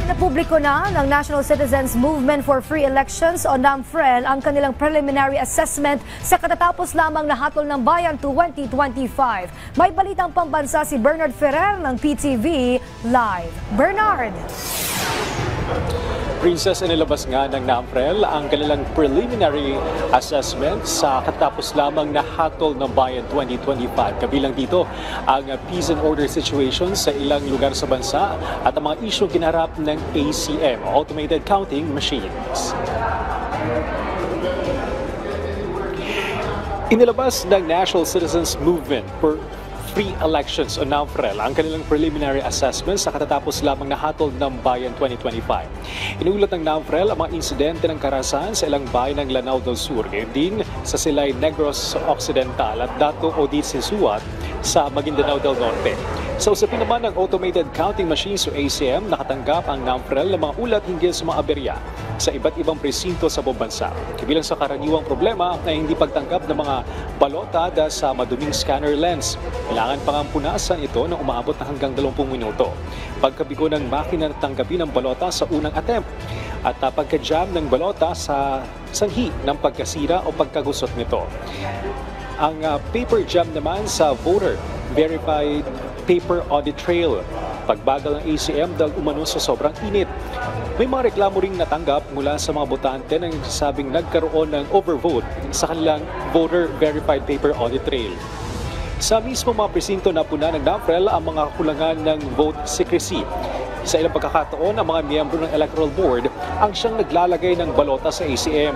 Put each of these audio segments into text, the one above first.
Napubliko na ng National Citizens Movement for Free Elections o NAMFREL ang kanilang preliminary assessment sa katatapos lamang na Hatol ng Bayan 2025. May balitang pambansa si Bernard Ferrer ng PTV Live. Bernard! Princess, inilabas nga ng NAMFREL ang kanilang preliminary assessment sa katapos lamang na Hatol ng Bayan 2025. Kabilang dito ang peace and order situation sa ilang lugar sa bansa at ang mga isyong kinarap ng ACM, Automated Counting Machines. Inilabas ng National Citizens Movement for Free Elections o NAMFREL ang kanilang preliminary assessment sa katatapos lamang na Hatol ng Bayan 2025. Inuulat ng NAMFREL ang mga insidente ng karahasan sa ilang bayan ng Lanao del Sur, ngayon din sa Silay Negros Occidental at Dato Odit Sisuat sa Maguindanao del Norte. Sa usapin naman ng Automated Counting Machines o ACM, nakatanggap ang NAMFREL ng mga ulat hinggil sa mga aberya sa iba't ibang presinto sa buong bansa. Kabilang sa karaniwang problema ay hindi pagtanggap ng mga balota dahil sa maduming scanner lens. Kailangan pangampunasan ito na umaabot na hanggang 20 minuto. Pagkabigo ng makina na tanggapin ang balota sa unang attempt at pagka-jam ng balota sa sanhi ng pagkasira o pagkagusot nito. Ang paper jam naman sa voter verified paper audit trail. Pagbagal ng ACM dahil umano sa sobrang init. May mga reklamo ring natanggap mula sa mga botante na nagsasabing nagkaroon ng overvote sa kanilang voter verified paper audit trail. Sa mismo mga presinto na puna ng NAMFREL ang mga kulangan ng vote secrecy. Sa ilang pagkakataon, ang mga miyembro ng Electoral Board ang siyang naglalagay ng balota sa ACM.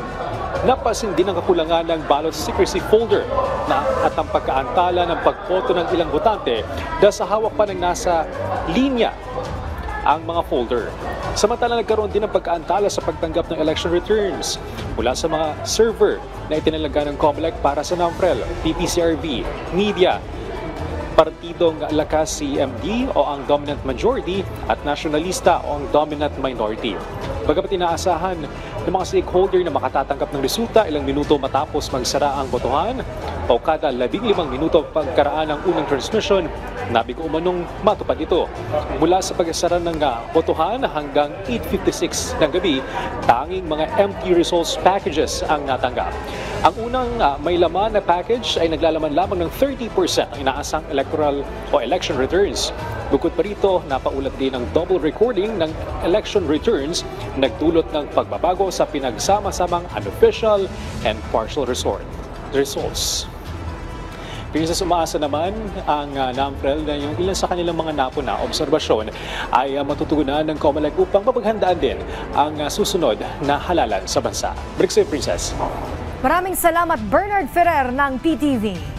Napasin din ang kakulangan ng ballot secrecy folder at ang pagkaantala ng pagboto ng ilang botante dahil sa hawak pa ng nasa linya ang mga folder. Samantala, nagkaroon din ng pagkaantala sa pagtanggap ng election returns mula sa mga server na itinalaga ng COMELEC para sa NAMFREL, PPCRV, media, partidong Lakas CMD o ang dominant majority at nationalista o ang dominant minority. Bagamat inaasahan ng mga stakeholder na makatatanggap ng resulta ilang minuto matapos magsara ang botohan o kada 15 minuto pagkaraan ng unang transmission, nabigo umanong matupad ito. Mula sa pagsara ng botohan hanggang 8:56 ng gabi, tanging mga empty results packages ang natanggap. Ang unang may laman na package ay naglalaman lamang ng 30% ang inaasang electoral o election returns. Bukod pa rito, napaulat din ang double recording ng election returns, nagdulot ng pagbabago sa pinagsama-samang unofficial and partial results. Princess, umaasa naman ang NAMFREL na yung ilan sa kanilang mga napuna obserbasyon ay matutugunan ng COMELEC upang mapaghandaan din ang susunod na halalan sa bansa. Balik sa'yo, Princess. Maraming salamat, Bernard Ferrer ng PTV.